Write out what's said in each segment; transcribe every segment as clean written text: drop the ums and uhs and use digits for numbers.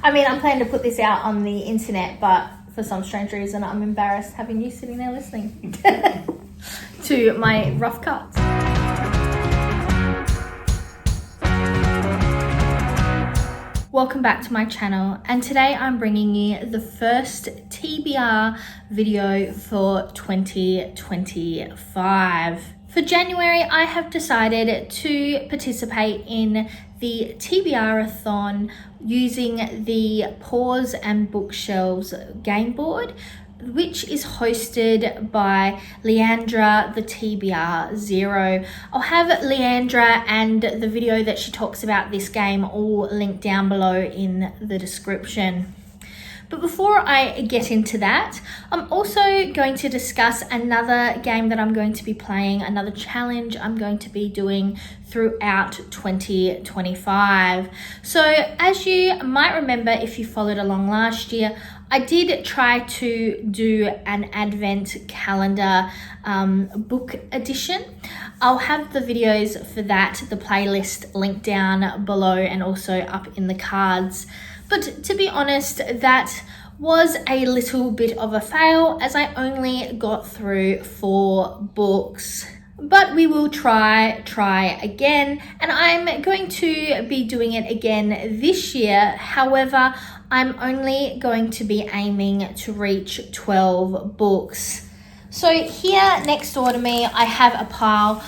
I mean, I'm planning to put this out on the internet, but for some strange reason, I'm embarrassed having you sitting there listening to my rough cuts. Welcome back to my channel, and today I'm bringing you the first TBR video for 2025. For January, I have decided to participate in the TBRathon using the Paws and Bookshelves game board, which is hosted by Leandra, the TBR Zero. I'll have Leandra and the video that she talks about this game all linked down below in the description. But before I get into that, I'm also going to discuss another game that I'm going to be playing, another challenge I'm going to be doing throughout 2025. So as you might remember, if you followed along last year, I did try to do an Advent Calendar book edition. I'll have the videos for that, the playlist linked down below and also up in the cards. But to be honest, that was a little bit of a fail as I only got through 4 books. But we will try again, and I'm going to be doing it again this year. However, I'm only going to be aiming to reach 12 books. So here next door to me, I have a pile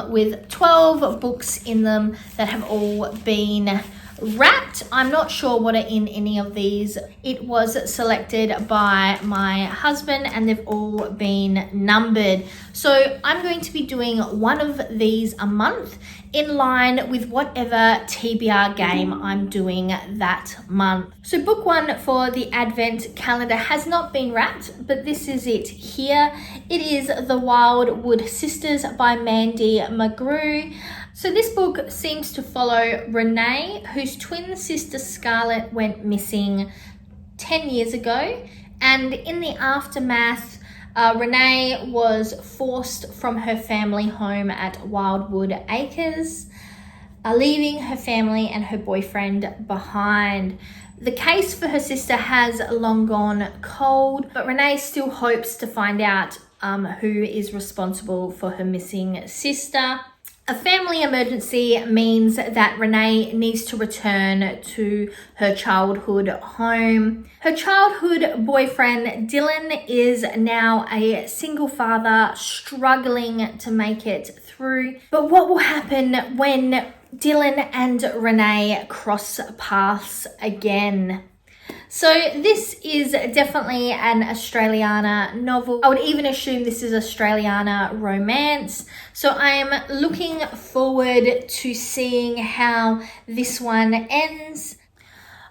with 12 books in them that have all been wrapped. I'm not sure what are in any of these. It was selected by my husband and they've all been numbered. So I'm going to be doing one of these a month in line with whatever TBR game I'm doing that month. So book 1 for the Advent Calendar has not been wrapped, but this is it here. It is The Wildwood Sisters by Mandy McGrew. So this book seems to follow Renee, whose twin sister Scarlett went missing 10 years ago. And in the aftermath, Renee was forced from her family home at Wildwood Acres, leaving her family and her boyfriend behind. The case for her sister has long gone cold, but Renee still hopes to find out who is responsible for her missing sister. A family emergency means that Renee needs to return to her childhood home. Her childhood boyfriend, Dylan, is now a single father struggling to make it through. But what will happen when Dylan and Renee cross paths again? So this is definitely an Australiana novel. I would even assume this is Australiana romance. So I'm looking forward to seeing how this one ends.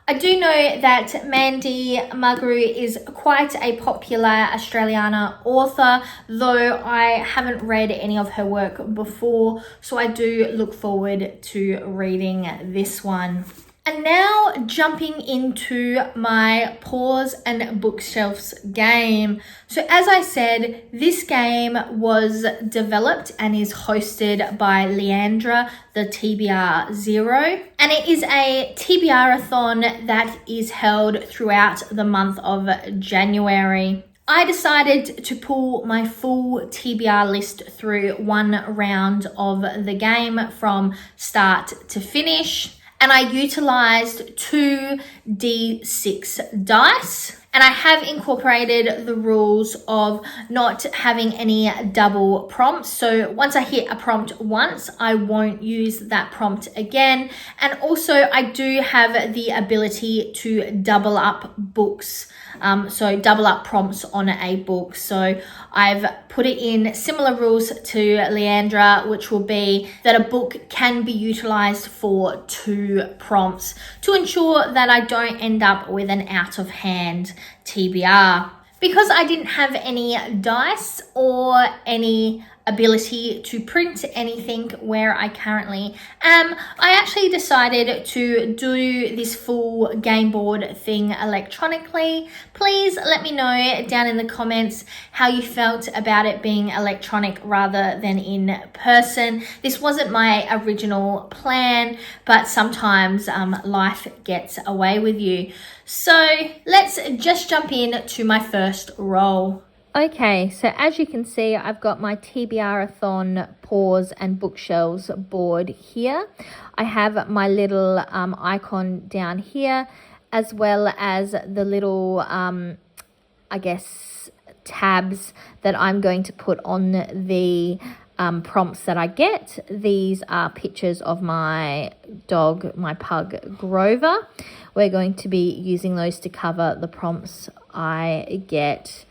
I do know that Mandy McGrew is quite a popular Australiana author, though I haven't read any of her work before, so I do look forward to reading this one. And now jumping into my Paws and Bookshelves game. So as I said, this game was developed and is hosted by Leandra, the TBR Zero. And it is a TBRathon that is held throughout the month of January. I decided to pull my full TBR list through one round of the game from start to finish. And I utilized 2 D6 dice. And I have incorporated the rules of not having any double prompts. So once I hit a prompt once, I won't use that prompt again. And also I do have the ability to double up books. So double up prompts on a book. So I've put it in similar rules to Leandra, which will be that a book can be utilized for 2 prompts to ensure that I don't end up with an out of hand TBR. Because I didn't have any dice or any ability to print anything where I currently am, I actually decided to do this full game board thing electronically. Please let me know down in the comments how you felt about it being electronic rather than in person. This wasn't my original plan, but sometimes life gets away with you. So let's just jump in to my first roll. Okay, so as you can see, I've got my TBRathon Paws and Bookshelves board here. I have my little icon down here, as well as the little, I guess, tabs that I'm going to put on the prompts that I get. These are pictures of my dog, my pug Grover. We're going to be using those to cover the prompts I get.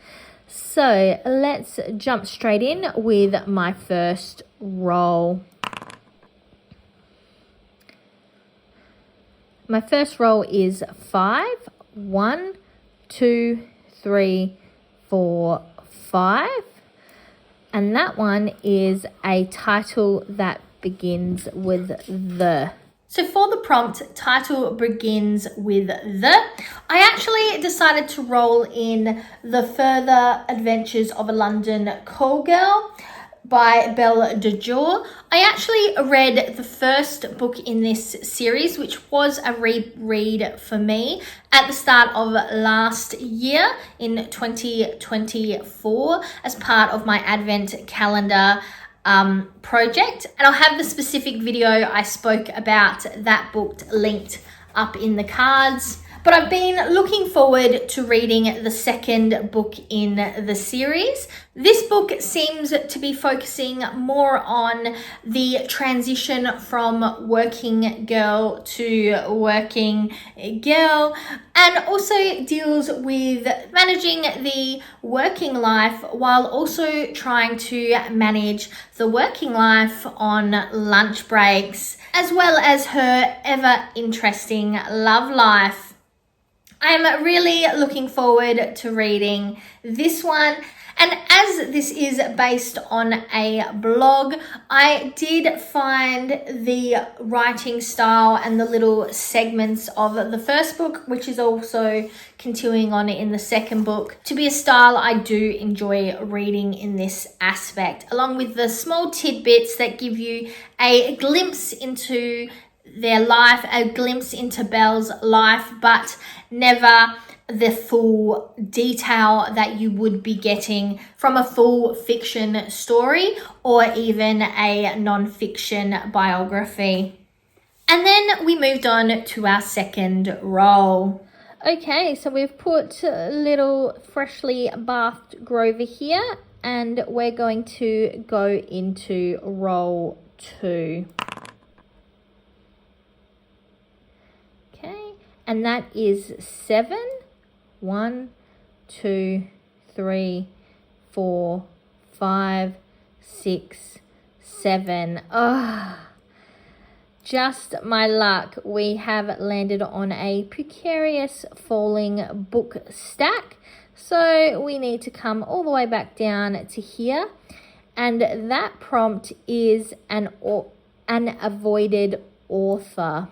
So let's jump straight in with my first roll. My first roll is 5. 1, 2, 3, 4, 5. And that one is a title that begins with the. So for the prompt, title begins with the, I actually decided to roll in The Further Adventures of a London Call Girl by Belle de Jour. I actually read the first book in this series, which was a reread for me at the start of last year in 2024 as part of my Advent Calendar project, and I'll have the specific video I spoke about that book linked up in the cards. But I've been looking forward to reading the second book in the series. This book seems to be focusing more on the transition from working girl to working girl, and also deals with managing the working life while also trying to manage the working life on lunch breaks, as well as her ever interesting love life. I'm really looking forward to reading this one. And as this is based on a blog, I did find the writing style and the little segments of the first book, which is also continuing on in the second book, to be a style I do enjoy reading in this aspect, along with the small tidbits that give you a glimpse into their life, a glimpse into Belle's life, but never the full detail that you would be getting from a full fiction story or even a non-fiction biography. And then we moved on to our second roll. Okay, so we've put little freshly bathed Grover here, and we're going to go into roll 2. And that is 7. 1, 2, 3, 4, 5, 6, 7. Oh, just my luck. We have landed on a precarious falling book stack. So we need to come all the way back down to here. And that prompt is an avoided author.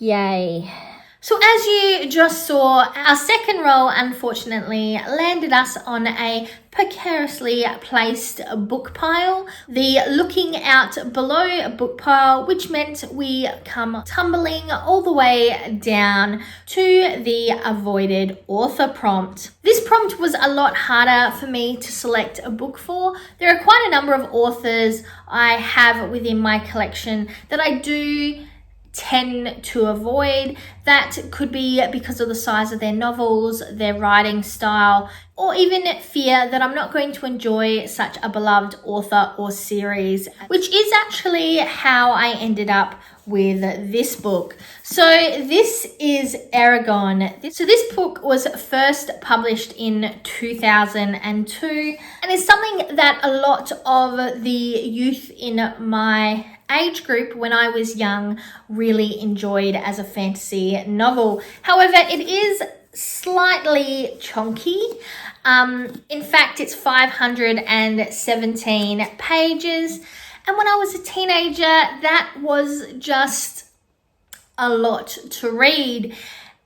Yay. So as you just saw, our second roll unfortunately landed us on a precariously placed book pile, the looking out below book pile, which meant we come tumbling all the way down to the avoided author prompt. This prompt was a lot harder for me to select a book for. There are quite a number of authors I have within my collection that I do tend to avoid. That could be because of the size of their novels, their writing style, or even fear that I'm not going to enjoy such a beloved author or series, which is actually how I ended up with this book. So this is Eragon. So this book was first published in 2002 and is something that a lot of the youth in my age group when I was young really enjoyed as a fantasy novel. However, it is slightly chunky. In fact, it's 517 pages. And when I was a teenager, that was just a lot to read.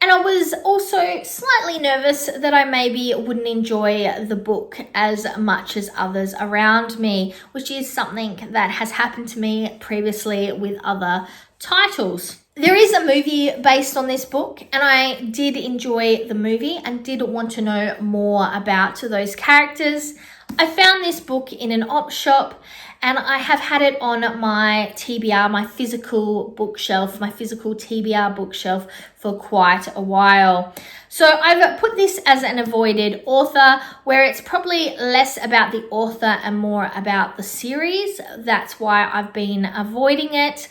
And I was also slightly nervous that I maybe wouldn't enjoy the book as much as others around me, which is something that has happened to me previously with other titles. There is a movie based on this book, and I did enjoy the movie and did want to know more about those characters. I found this book in an op shop, and I have had it on my TBR, my physical bookshelf, my physical TBR bookshelf for quite a while. So I've put this as an avoided author, where it's probably less about the author and more about the series. That's why I've been avoiding it.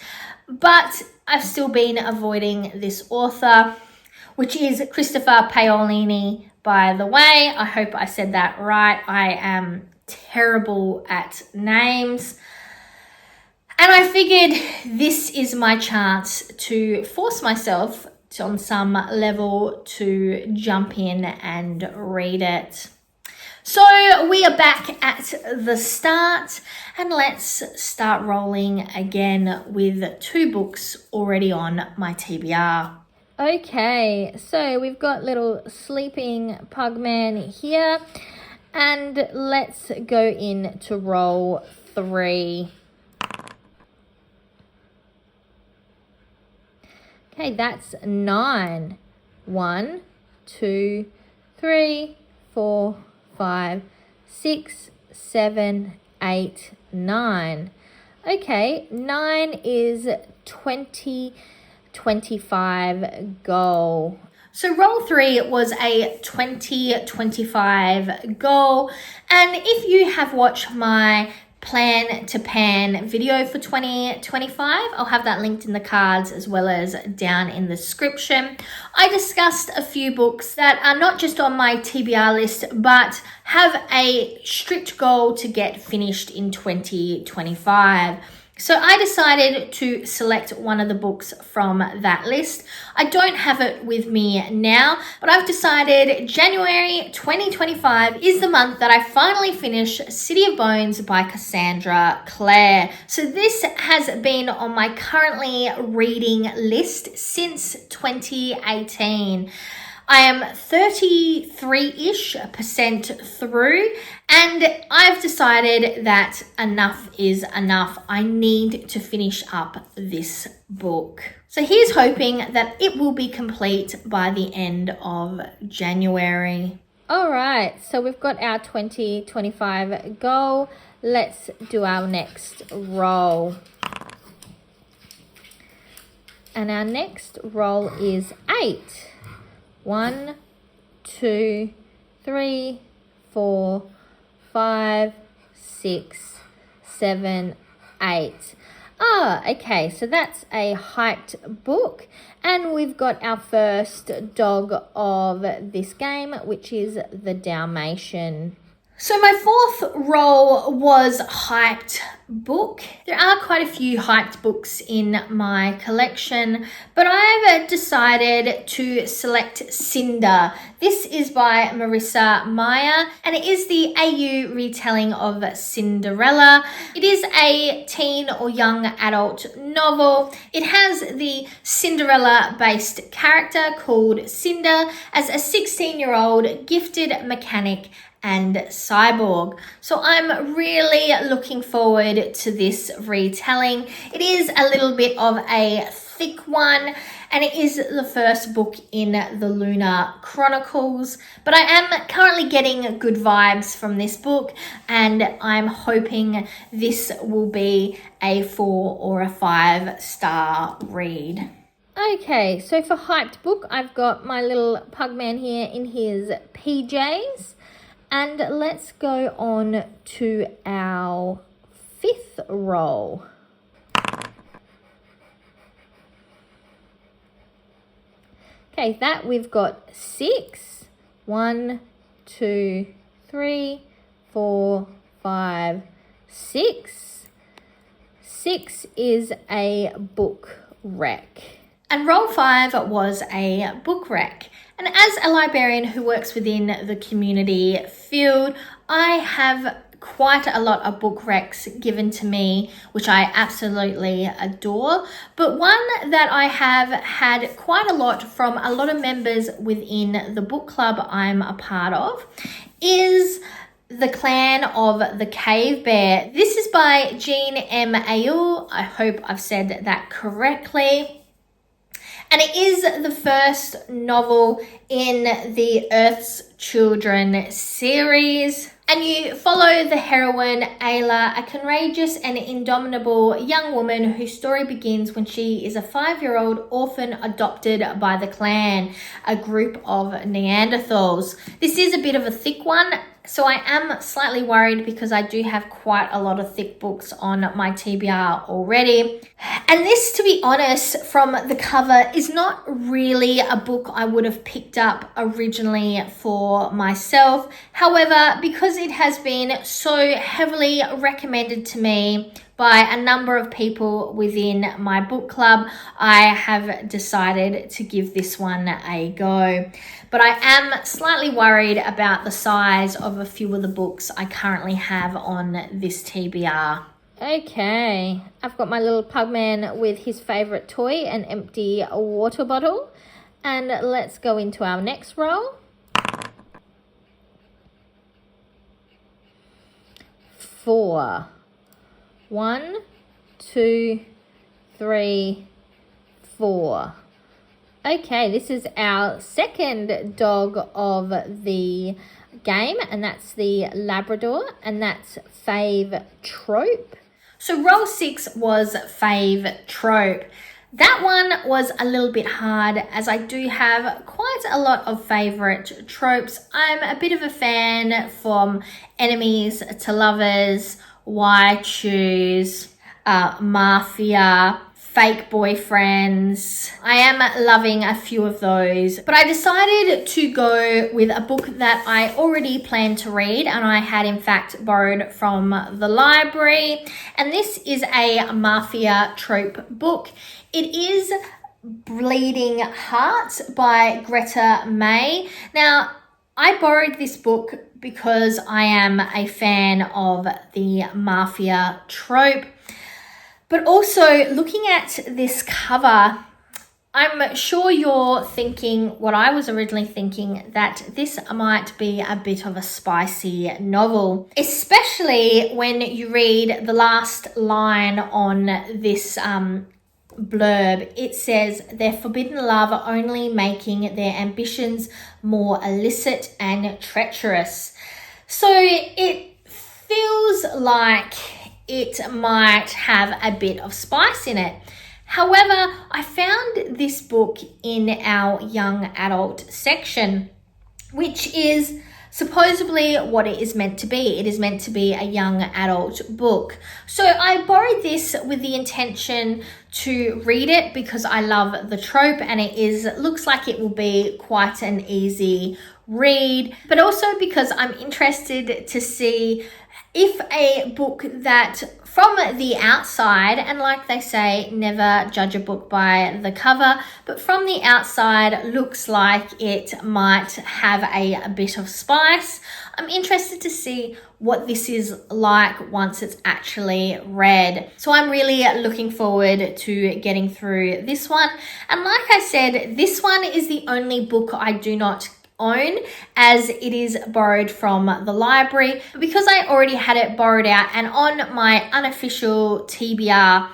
But I've still been avoiding this author, which is Christopher Paolini, by the way. I hope I said that right. I am terrible at names. And I figured this is my chance to force myself to, on some level, to jump in and read it. So we are back at the start, and let's start rolling again with 2 books already on my TBR. Okay, so we've got little sleeping pugman here, and let's go in to roll 3. Okay, that's 9. 1, 2, 3, 4, 5, 6, 7, 8, 9. Okay, 9 is 2025 goal. So roll 3 was a 2025 goal. And if you have watched my plan to pan video for 2025, I'll have that linked in the cards as well as down in the description. I discussed a few books that are not just on my TBR list, but have a strict goal to get finished in 2025. So I decided to select one of the books from that list. I don't have it with me now, but I've decided January 2025 is the month that I finally finish City of Bones by Cassandra Clare. So this has been on my currently reading list since 2018. I am 33-ish% through, and I've decided that enough is enough. I need to finish up this book. So here's hoping that it will be complete by the end of January. All right, so we've got our 2025 goal. Let's do our next roll. And our next roll is 8. 1, 2, 3, 4, 5, 6, 7, 8. Okay, so that's a hyped book. And we've got our first dog of this game, which is the Dalmatian. So my 4th roll was hyped book. There are quite a few hyped books in my collection, but I've decided to select Cinder. This is by Marissa Meyer, and it is the AU retelling of Cinderella. It is a teen or young adult novel. It has the Cinderella-based character called Cinder as a 16-year-old gifted mechanic and cyborg. So I'm really looking forward to this retelling. It is a little bit of a thick one, and it is the first book in the Lunar Chronicles, but I am currently getting good vibes from this book, and I'm hoping this will be a 4 or a 5-star read. Okay, so for hyped book, I've got my little pugman here in his PJs. And let's go on to our 5th roll. Okay, that we've got 6. 1, 2, 3, 4, 5, 6. 6 is a book wreck. And roll 5 was a book rec. And as a librarian who works within the community field, I have quite a lot of book recs given to me, which I absolutely adore. But one that I have had quite a lot from a lot of members within the book club I'm a part of is The Clan of the Cave Bear. This is by Jean M. Ayul. I hope I've said that correctly. And it is the first novel in the Earth's Children series. And you follow the heroine, Ayla, a courageous and indomitable young woman whose story begins when she is a 5-year-old orphan adopted by the clan, a group of Neanderthals. This is a bit of a thick one, so I am slightly worried because I do have quite a lot of thick books on my TBR already. And this, to be honest, from the cover is not really a book I would have picked up originally for myself. However, because it has been so heavily recommended to me by a number of people within my book club, I have decided to give this one a go. But I am slightly worried about the size of a few of the books I currently have on this TBR. Okay, I've got my little pugman with his favourite toy, an empty water bottle. And let's go into our next roll. 4. 1, 2, 3, 4. Okay, this is our second dog of the game, and that's the Labrador, and that's Fave Trope. So roll 6 was Fave Trope. That one was a little bit hard as I do have quite a lot of favourite tropes. I'm a bit of a fan from enemies to lovers, white shoes, mafia, fake boyfriends. I am loving a few of those, but I decided to go with a book that I already planned to read, and I had in fact borrowed from the library. And this is a mafia trope book. It is Bleeding Heart by Greta May. Now, I borrowed this book because I am a fan of the mafia trope. But also, looking at this cover, I'm sure you're thinking what I was originally thinking, that this might be a bit of a spicy novel, especially when you read the last line on this blurb. It says, "Their forbidden love only making their ambitions more illicit and treacherous." So it feels like it might have a bit of spice in it. However, I found this book in our young adult section, which is supposedly what it is meant to be. It is meant to be a young adult book. So I borrowed this with the intention to read it because I love the trope, and it looks like it will be quite an easy read, but also because I'm interested to see if a book that from the outside, and like they say, never judge a book by the cover, but from the outside looks like it might have a bit of spice. I'm interested to see what this is like once it's actually read. So I'm really looking forward to getting through this one. And like I said, this one is the only book I do not own, as it is borrowed from the library. But because I already had it borrowed out and on my unofficial TBR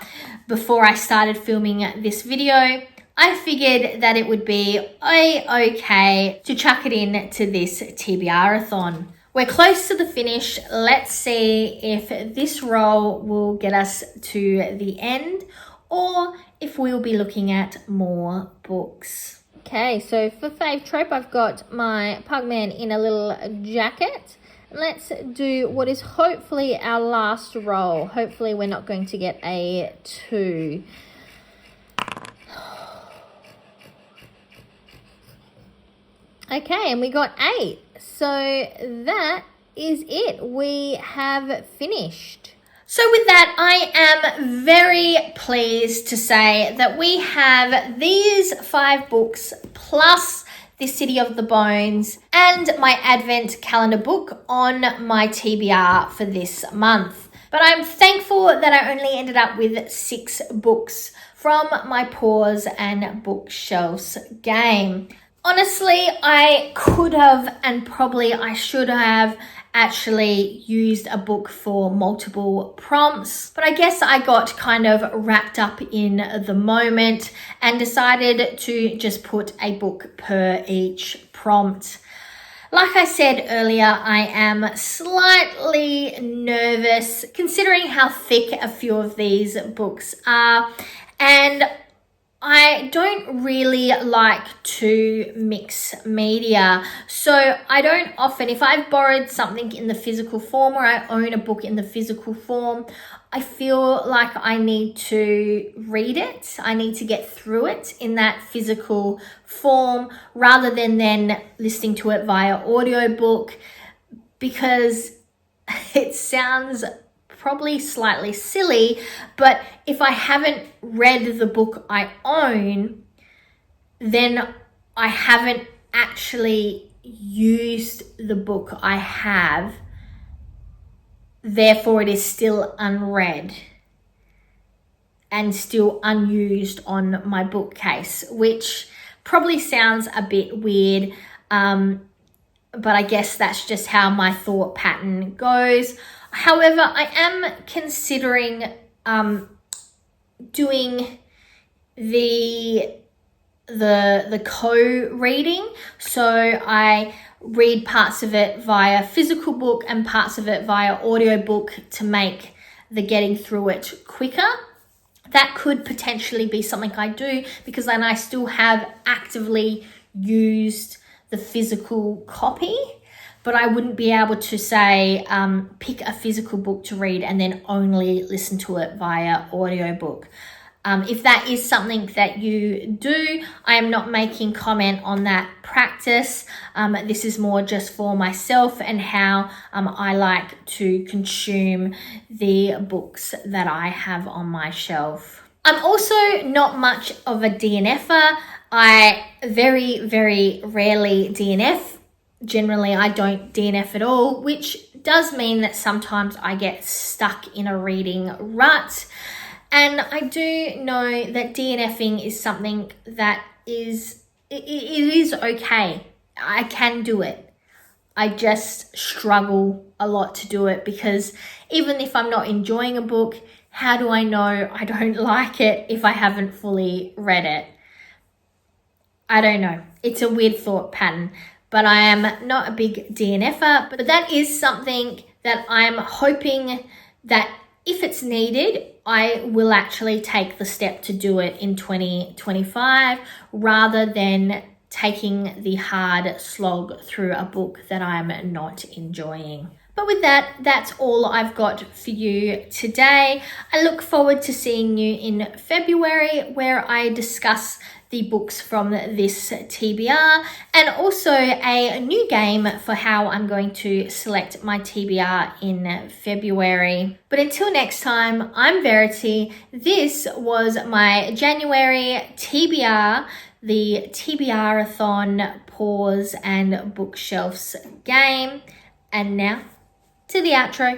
before I started filming this video, I figured that it would be okay to chuck it in to this TBRathon. We're close to the finish. Let's see if this roll will get us to the end or if we'll be looking at more books. Okay, so for Fave Trope, I've got my pugman in a little jacket. Let's do what is hopefully our last roll. Hopefully we're not going to get a 2. Okay, and we got 8. So that is it. We have finished. So with that, I am very pleased to say that we have these 5 books plus The City of the Bones and my Advent calendar book on my TBR for this month. But I'm thankful that I only ended up with 6 books from my Paws and Bookshelves game. Honestly, I could have and probably I should have actually used a book for multiple prompts, but I guess I got kind of wrapped up in the moment and decided to just put a book per each prompt. Like I said earlier, I am slightly nervous considering how thick a few of these books are, and I don't really like to mix media, so I don't often, if I've borrowed something in the physical form or I own a book in the physical form, I feel like I need to read it. I need to get through it in that physical form rather than then listening to it via audiobook, because it sounds probably slightly silly, but if I haven't read the book I own, then I haven't actually used the book I have. Therefore, it is still unread and still unused on my bookcase, which probably sounds a bit weird, but I guess that's just how my thought pattern goes. However, I am considering doing the co-reading. So I read parts of it via physical book and parts of it via audiobook to make the getting through it quicker. That could potentially be something I do, because then I still have actively used the physical copy. But I wouldn't be able to say, pick a physical book to read and then only listen to it via audiobook. If that is something that you do, I am not making comment on that practice. This is more just for myself and how I like to consume the books that I have on my shelf. I'm also not much of a DNFer. I very, very rarely DNF. Generally, I don't DNF at all, which does mean that sometimes I get stuck in a reading rut. And I do know that DNFing is something that it is okay. I can do it. I just struggle a lot to do it, because even if I'm not enjoying a book, how do I know I don't like it if I haven't fully read it? I don't know. It's a weird thought pattern. But I am not a big DNFer. But that is something that I'm hoping that if it's needed, I will actually take the step to do it in 2025 rather than taking the hard slog through a book that I'm not enjoying. But with that, that's all I've got for you today. I look forward to seeing you in February, where I discuss the books from this TBR and also a new game for how I'm going to select my TBR in February. But until next time, I'm Verity. This was my January TBR, the TBRathon Paws and Bookshelves game. And now to the outro.